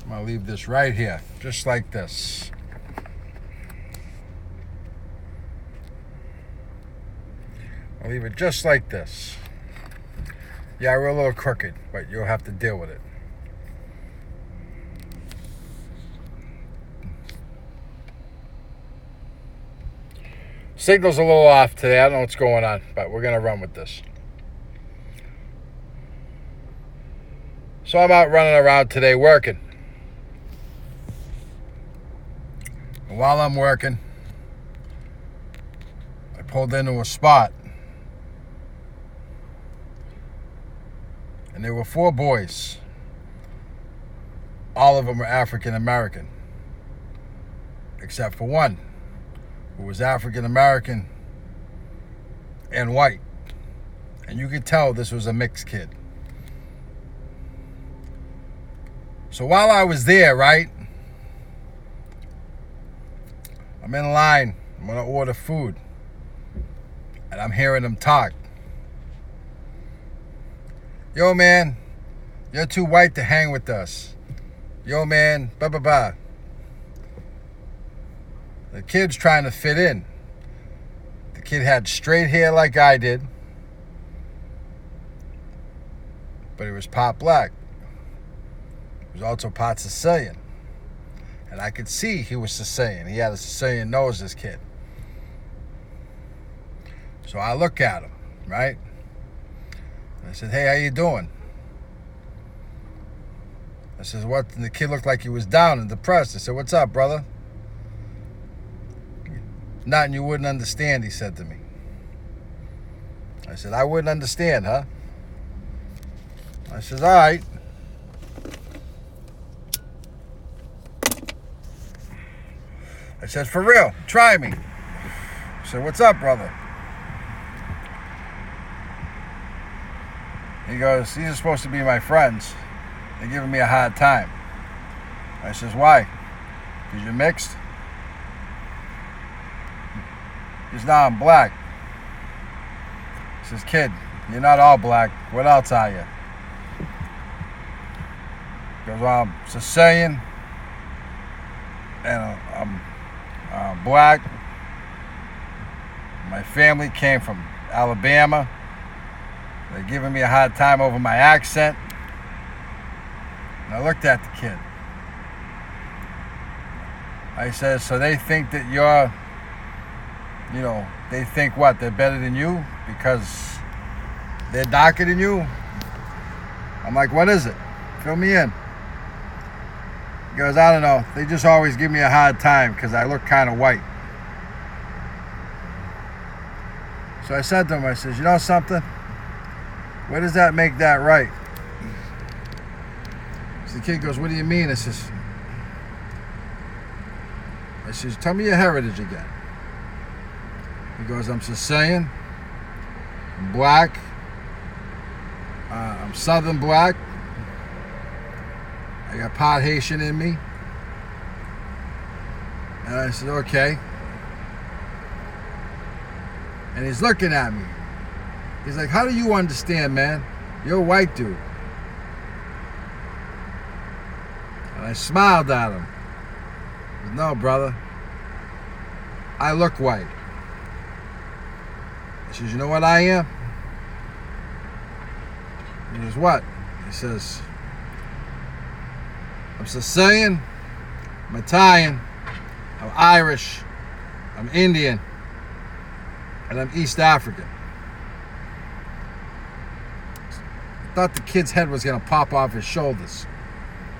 I'm going to leave this right here, just like this. I'll leave it just like this. Yeah, we're a little crooked, but you'll have to deal with it. Signal's a little off today. I don't know what's going on, but we're going to run with this. So I'm out running around today working. And while I'm working, I pulled into a spot. And there were 4 boys. All of them were African American. Except for one, who was African American and white. And you could tell this was a mixed kid. So while I was there, right, I'm in line. I'm going to order food. And I'm hearing them talk. Yo, man, you're too white to hang with us. Yo, man, blah, blah, blah. The kid's trying to fit in. The kid had straight hair like I did. But he was part black. He was also part Sicilian. And I could see he was Sicilian. He had a Sicilian nose, this kid. So I look at him, right? I said, hey, how you doing? I said, what? And the kid looked like he was down and depressed. I said, what's up, brother? Nothing you wouldn't understand, he said to me. I said, I wouldn't understand, huh? I said, all right. I said, for real, try me. I said, what's up, brother? He goes, these are supposed to be my friends. They're giving me a hard time. I says, why? Because you're mixed? He says, no, I'm black. He says, kid, you're not all black. What else are you? He goes, well, I'm Sicilian. And I'm black. My family came from Alabama. They're giving me a hard time over my accent. And I looked at the kid. I said, so they think that you're, they think what? They're better than you because they're darker than you? I'm like, what is it? Fill me in. He goes, I don't know. They just always give me a hard time because I look kind of white. So I said to him, I says, you know something? Where does that make that right? So the kid goes, what do you mean? I says, tell me your heritage again. He goes, I'm Sicilian, I'm black, I'm Southern black, I got part Haitian in me. And I said, okay. And he's looking at me. He's like, how do you understand, man? You're a white dude. And I smiled at him. I said, no, brother. I look white. He says, you know what I am? He goes, what? He says, I'm Sicilian, I'm Italian, I'm Irish, I'm Indian, and I'm East African. I thought the kid's head was going to pop off his shoulders.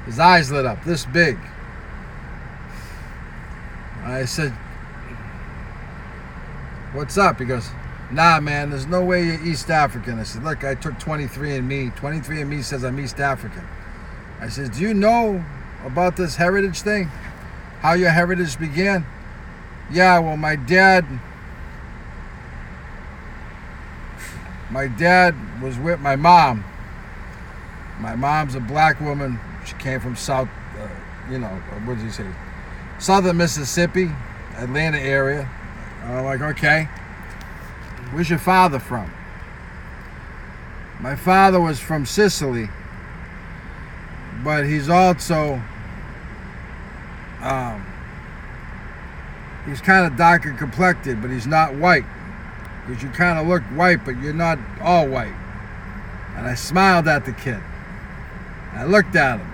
His eyes lit up, this big. I said, what's up? He goes, nah, man, there's no way you're East African. I said, look, I took 23andMe. 23andMe says I'm East African. I said, do you know about this heritage thing? How your heritage began? Yeah, well, my dad was with my mom. My mom's a black woman. She came from South, what did you say? Southern Mississippi, Atlanta area. I'm like, okay. Where's your father from? My father was from Sicily, but he's also he's kind of darker complected, but he's not white. Because you kind of look white, but you're not all white. And I smiled at the kid. I looked at him.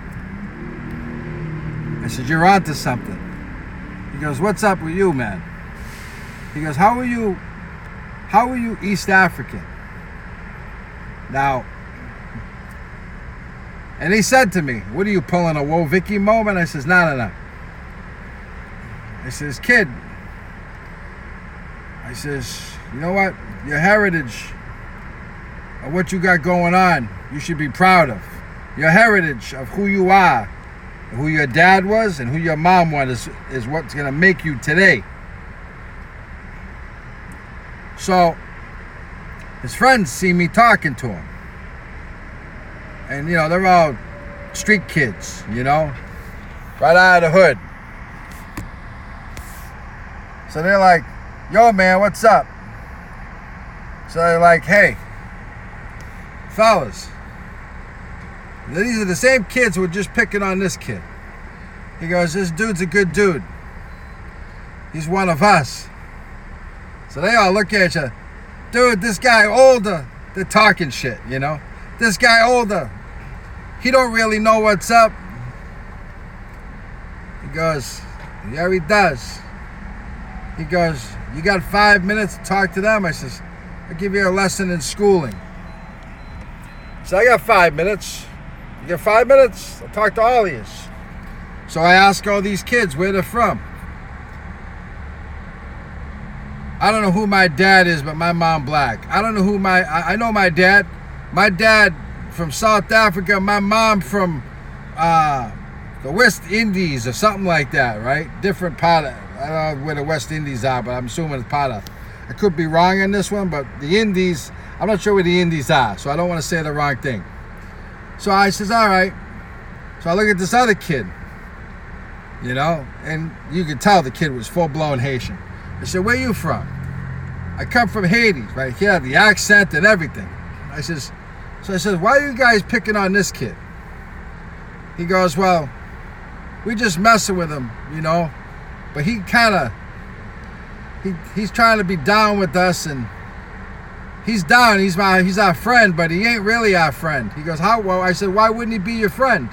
I said, you're onto something. He goes, what's up with you, man? He goes, how are you East African? Now, and he said to me, what are you pulling, a Woah Vicky moment? I says, no. I says, kid, I says, you know what? Your heritage of what you got going on, you should be proud of. Your heritage of who you are, who your dad was, and who your mom was is what's going to make you today. So, his friends see me talking to him. And, you know, they're all street kids, you know, right out of the hood. So they're like, yo, man, what's up? So they're like, hey, fellas, these are the same kids who were just picking on this kid. He goes, this dude's a good dude. He's one of us. So they all look at you. Dude, this guy older. They're talking shit, you know. This guy older. He don't really know what's up. He goes, yeah, he does. He goes, you got 5 minutes to talk to them? I says, I'll give you a lesson in schooling. So I got 5 minutes. You got 5 minutes? I'll talk to all of you. So I ask all these kids where they're from. I don't know who my dad is, but my mom black. I don't know who I know my dad. My dad from South Africa, my mom from the West Indies or something like that, right? Different part of, I don't know where the West Indies are, but I'm assuming it's part of, I could be wrong on this one, but the Indies, I'm not sure where the Indies are, so I don't want to say the wrong thing. So I says, all right. So I look at this other kid, you know, and you could tell the kid was full-blown Haitian. I said, where you from? I come from Haiti, right? He had the accent and everything. I says, why are you guys picking on this kid? He goes, well, we just messing with him, you know, but he kind of, he's trying to be down with us, and he's down, he's our friend, but he ain't really our friend. He goes, how? Well, I said, why wouldn't he be your friend?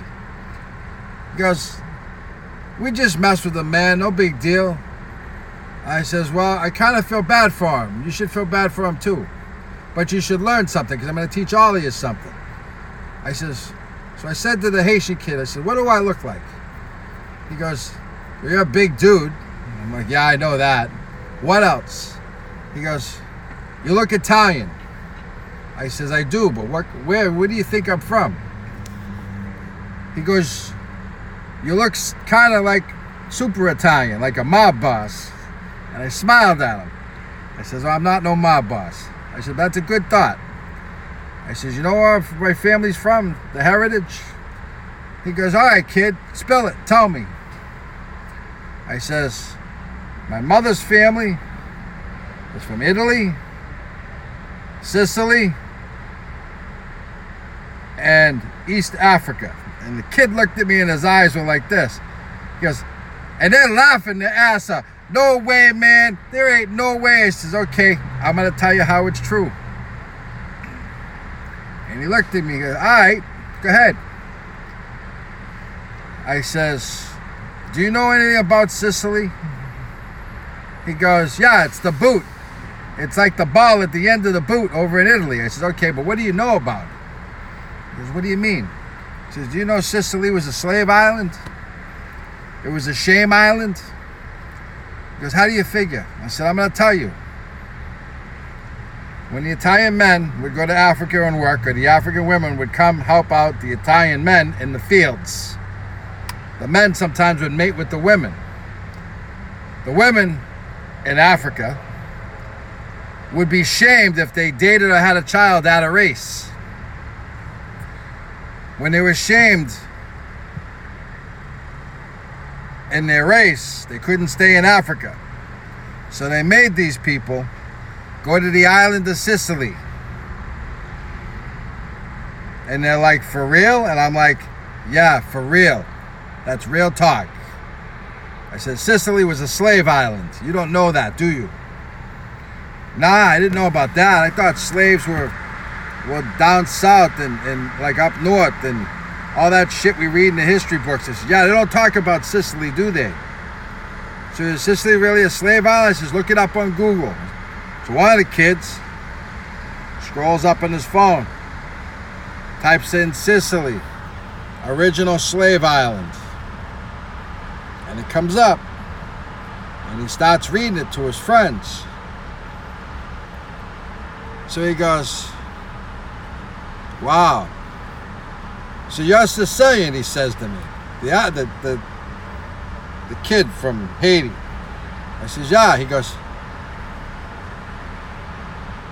He goes, we just mess with him, man, no big deal. I says, well, I kind of feel bad for him. You should feel bad for him too. But you should learn something, because I'm going to teach all of you something. I says, so I said to the Haitian kid, I said, what do I look like? He goes, well, you're a big dude. I'm like, yeah, I know that. What else? He goes, you look Italian. I says, I do, but where do you think I'm from? He goes, you look kind of like super Italian, like a mob boss. And I smiled at him. I says, well, I'm not no mob boss. I said, that's a good thought. I says, you know where my family's from? The heritage? He goes, all right, kid, spill it, tell me. I says, my mother's family is from Italy, Sicily, and East Africa. And the kid looked at me and his eyes were like this. He goes, and they're laughing their ass off. No way, man. There ain't no way. I says, okay, I'm going to tell you how it's true. And he looked at me and goes, all right, go ahead. I says, do you know anything about Sicily? He goes, yeah, it's the boot. It's like the ball at the end of the boot over in Italy. I says, okay, but what do you know about it? He goes, what do you mean? He says, do you know Sicily was a slave island? It was a shame island? He goes, how do you figure? I said, I'm going to tell you. When the Italian men would go to Africa and work, or the African women would come help out the Italian men in the fields, the men sometimes would mate with the women. The women in Africa would be shamed if they dated or had a child out of race. When they were shamed in their race, they couldn't stay in Africa. So they made these people go to the island of Sicily. And they're like, for real? And I'm like, yeah, for real. That's real talk. I said, Sicily was a slave island. You don't know that, do you? Nah, I didn't know about that. I thought slaves were down south and like up north and all that shit we read in the history books. I said, yeah, they don't talk about Sicily, do they? So is Sicily really a slave island? I says, look it up on Google. So one of the kids scrolls up on his phone, types in Sicily, original slave island. And it comes up. And he starts reading it to his friends. So he goes, wow. So you're Sicilian, he says to me. The kid from Haiti. I says, yeah. He goes,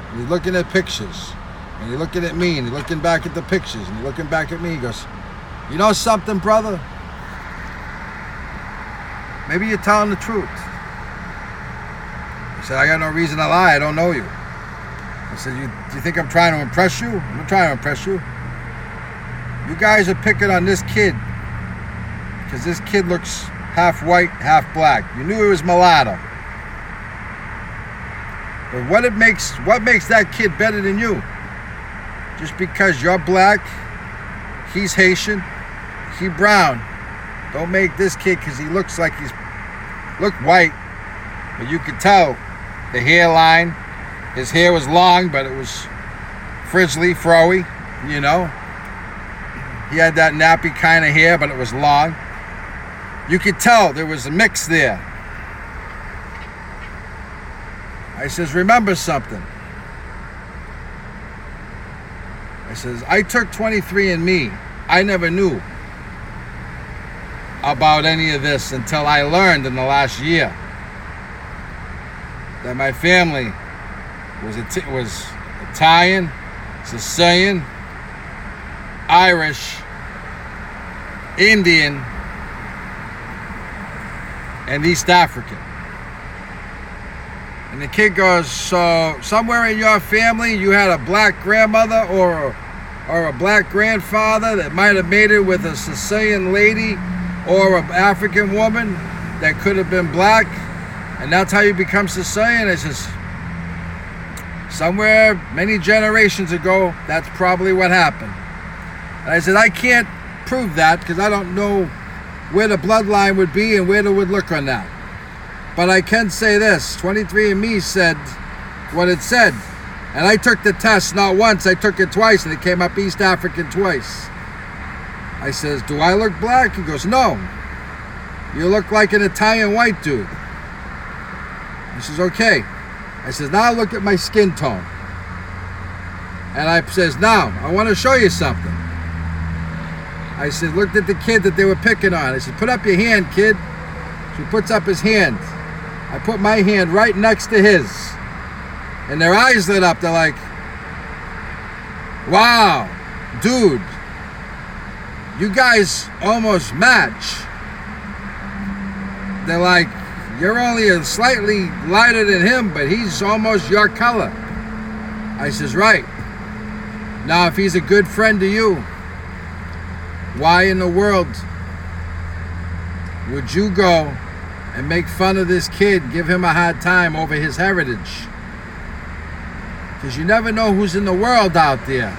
and he's looking at pictures. And he's looking at me, and he's looking back at the pictures, and he's looking back at me. He goes, you know something, brother? Maybe you're telling the truth. He said, I got no reason to lie. I don't know you. I said, do you think I'm trying to impress you? I'm not trying to impress you. You guys are picking on this kid because this kid looks half white, half black. You knew he was mulatto. But what makes that kid better than you? Just because you're black, he's Haitian, he brown. Don't make this kid, because he looks like look white, but you could tell the hairline. His hair was long, but it was frizzly, froey, you know. He had that nappy kind of hair, but it was long. You could tell there was a mix there. I says, remember something. I says, I took 23andMe. I never knew about any of this until I learned in the last year that my family was Italian, Sicilian, Irish, Indian, and East African. And the kid goes, so somewhere in your family you had a black grandmother or a black grandfather that might have made it with a Sicilian lady or an African woman that could have been black, and that's how you become Sicilian? I says, somewhere many generations ago, that's probably what happened. And I said, I can't prove that because I don't know where the bloodline would be and where it would look on that. But I can say this, 23andMe said what it said. And I took the test not once, I took it twice, and it came up East African twice. I says, do I look black? He goes, no. You look like an Italian white dude. He says, okay. I says, now look at my skin tone. And I says, now, I want to show you something. I said, looked at the kid that they were picking on. I said, put up your hand, kid. So he puts up his hand. I put my hand right next to his. And their eyes lit up. They're like, wow, dude, you guys almost match. They're like, you're only a slightly lighter than him, but he's almost your color. I says, right. Now, if he's a good friend to you, why in the world would you go and make fun of this kid, give him a hard time over his heritage? Because you never know who's in the world out there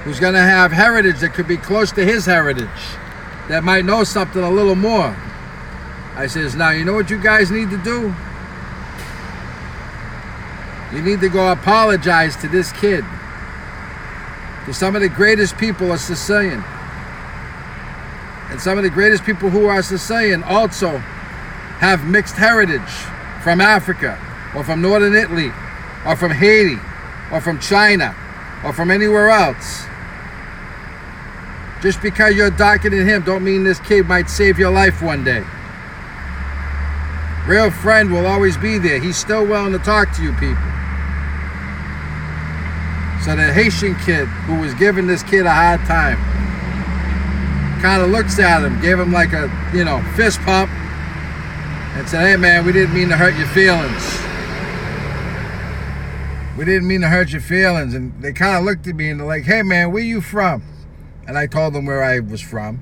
who's going to have heritage that could be close to his heritage, that might know something a little more. I says, now, you know what you guys need to do? You need to go apologize to this kid. Because some of the greatest people are Sicilian. And some of the greatest people who are Sicilian also have mixed heritage from Africa, or from Northern Italy, or from Haiti, or from China, or from anywhere else. Just because you're darker than him don't mean this kid might save your life one day. Real friend will always be there. He's still willing to talk to you people. So the Haitian kid who was giving this kid a hard time kind of looks at him, gave him like a, fist pump, and said, hey man, we didn't mean to hurt your feelings. We didn't mean to hurt your feelings. And they kind of looked at me and they're like, hey man, where you from? And I told them where I was from.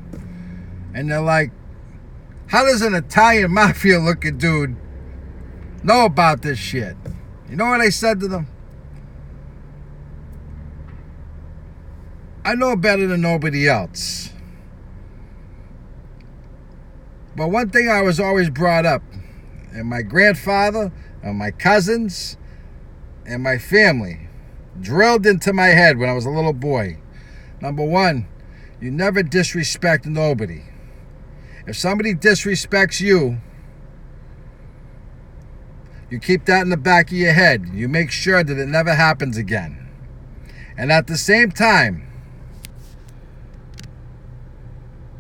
And they're like, How does an Italian mafia looking dude know about this shit? You know what I said to them? I know better than nobody else. But one thing I was always brought up, and my grandfather and my cousins and my family drilled into my head when I was a little boy. Number one, you never disrespect nobody. If somebody disrespects you, you keep that in the back of your head. You make sure that it never happens again. And at the same time,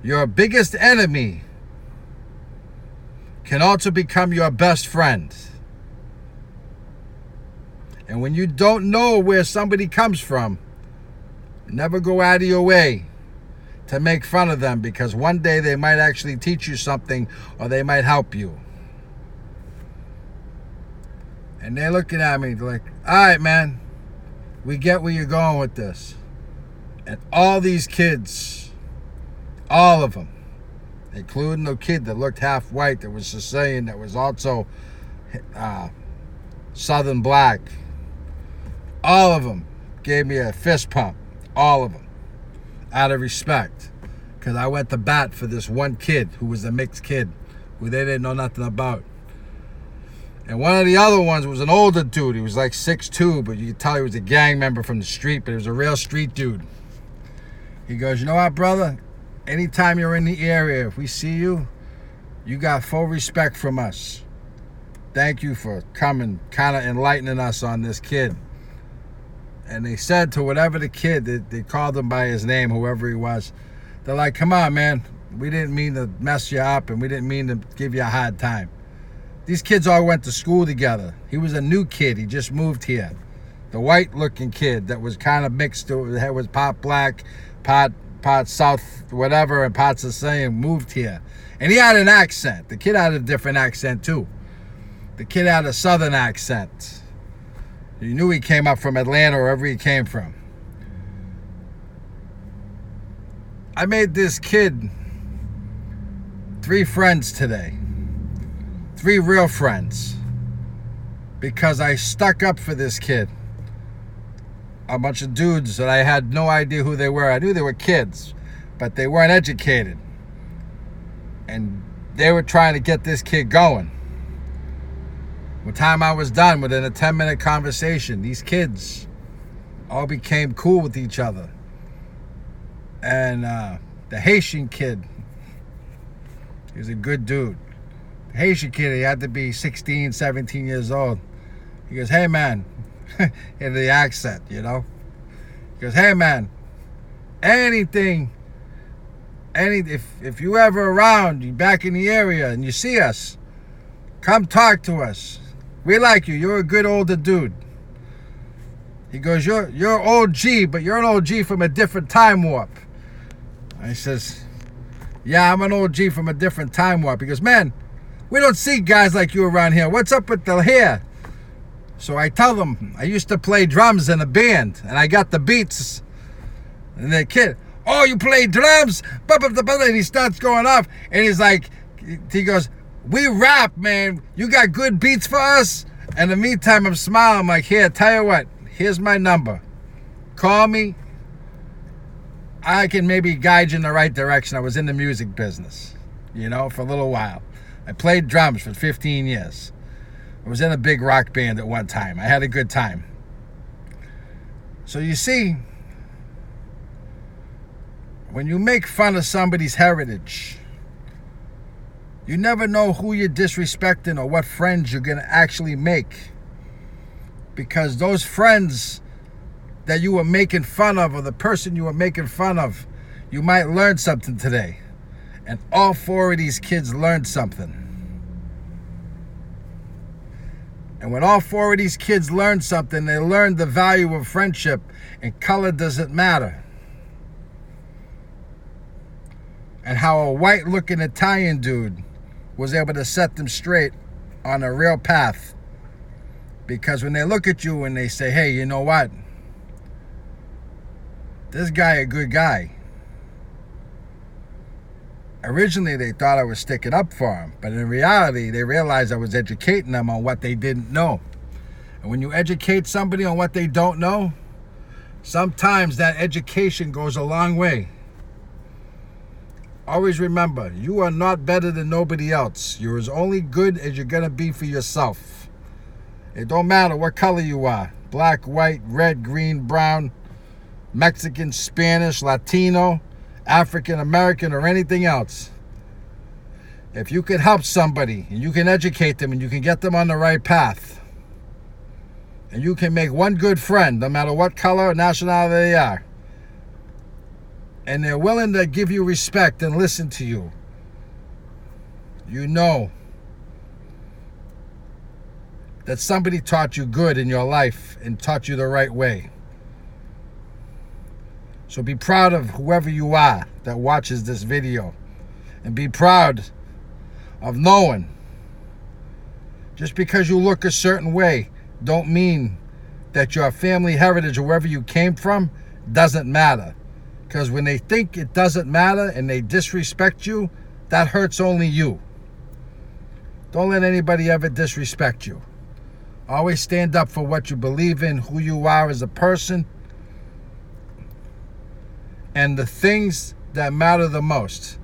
your biggest enemy can also become your best friend. And when you don't know where somebody comes from, never go out of your way to make fun of them, because one day they might actually teach you something, or they might help you. And they're looking at me like, all right, man, we get where you're going with this. And all these kids, all of them, including the kid that looked half white, that was Sicilian, that was also Southern black, all of them gave me a fist pump. All of them. Out of respect. Because I went to bat for this one kid who was a mixed kid, who they didn't know nothing about. And one of the other ones was an older dude. He was like 6'2", but you could tell he was a gang member from the street, but he was a real street dude. He goes, you know what, brother? Anytime you're in the area, if we see you, you got full respect from us. Thank you for coming, kind of enlightening us on this kid. And they said to whatever the kid, they called him by his name, whoever he was. They're like, come on, man. We didn't mean to mess you up, and we didn't mean to give you a hard time. These kids all went to school together. He was a new kid. He just moved here. The white-looking kid that was kind of mixed. It was part black, part South, whatever, and part Sicilian, moved here. And he had an accent. The kid had a different accent, too. The kid had a Southern accent. You knew he came up from Atlanta or wherever he came from. I made this kid 3 friends today. 3 real friends. Because I stuck up for this kid. A bunch of dudes that I had no idea who they were. I knew they were kids, but they weren't educated. And they were trying to get this kid going. By the time I was done, within a 10-minute conversation, these kids all became cool with each other. And the Haitian kid, he was a good dude. The Haitian kid, he had to be 16, 17 years old. He goes, hey, man, in the accent, you know? He goes, hey, man, anything, if you ever around, you back in the area and you see us, come talk to us. We like you. You're a good older dude. He goes, you're OG, but you're an OG from a different time warp. I says, yeah, I'm an OG from a different time warp. He goes, man, we don't see guys like you around here. What's up with the hair? So I tell them, I used to play drums in a band, and I got the beats. And the kid, oh, you play drums? And he starts going off, and he's like, he goes, we rap, man. You got good beats for us? And in the meantime, I'm smiling. I'm like, here, tell you what. Here's my number. Call me. I can maybe guide you in the right direction. I was in the music business, you know, for a little while. I played drums for 15 years. I was in a big rock band at one time. I had a good time. So you see, when you make fun of somebody's heritage, you never know who you're disrespecting or what friends you're going to actually make. Because those friends that you were making fun of, or the person you were making fun of, you might learn something today. And all 4 of these kids learned something. And when all 4 of these kids learned something, they learned the value of friendship, and color doesn't matter. And how a white-looking Italian dude was able to set them straight on a real path. Because when they look at you and they say, hey, you know what? This guy a good guy. Originally, they thought I was sticking up for them, but in reality, they realized I was educating them on what they didn't know. And when you educate somebody on what they don't know, sometimes that education goes a long way. Always remember, you are not better than nobody else. You're as only good as you're going to be for yourself. It don't matter what color you are. Black, white, red, green, brown, Mexican, Spanish, Latino, African American, or anything else. If you can help somebody and you can educate them and you can get them on the right path, and you can make one good friend, no matter what color or nationality they are, and they're willing to give you respect and listen to you, you know that somebody taught you good in your life and taught you the right way. So be proud of whoever you are that watches this video, and be proud of knowing just because you look a certain way don't mean that your family heritage or wherever you came from doesn't matter. Because when they think it doesn't matter and they disrespect you, that hurts only you. Don't let anybody ever disrespect you. Always stand up for what you believe in, who you are as a person, and the things that matter the most.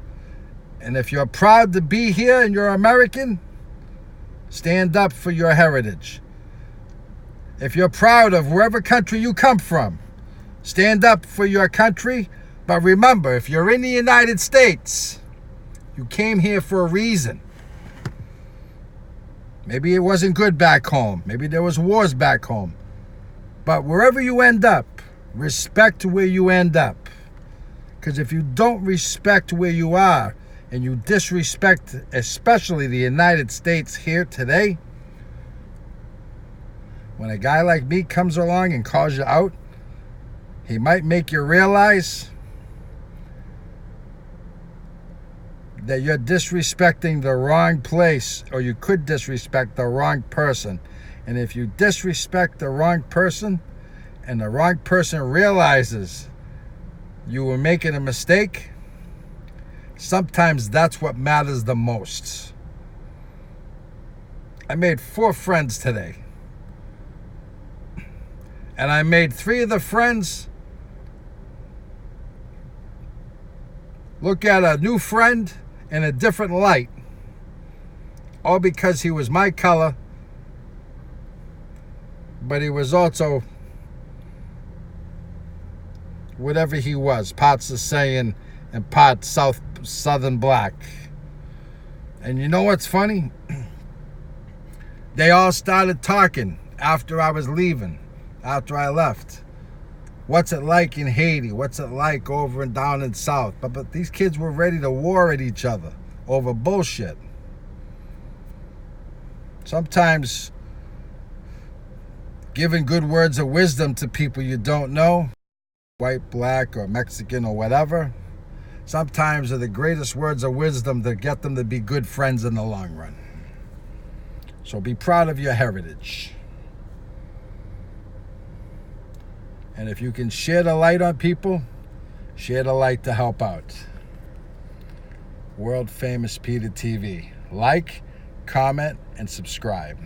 And if you're proud to be here and you're American, stand up for your heritage. If you're proud of wherever country you come from, stand up for your country. But remember, if you're in the United States, you came here for a reason. Maybe it wasn't good back home. Maybe there was wars back home. But wherever you end up, respect where you end up. Because if you don't respect where you are, and you disrespect especially the United States here today, when a guy like me comes along and calls you out, he might make you realize that you're disrespecting the wrong place, or you could disrespect the wrong person. And if you disrespect the wrong person and the wrong person realizes you were making a mistake, sometimes that's what matters the most. I made 4 friends today. And I made 3 of the friends look at a new friend in a different light. All because he was my color, but he was also whatever he was, part Sicilian and part Southern black. And you know what's funny? They all started talking after I was leaving, after I left. What's it like in Haiti? What's it like over and down in South? But these kids were ready to war at each other over bullshit. Sometimes giving good words of wisdom to people you don't know, white, black, or Mexican, or whatever, sometimes are the greatest words of wisdom to get them to be good friends in the long run. So be proud of your heritage. And if you can share the light on people, share the light to help out. World Famous Peter TV. Like, comment, and subscribe.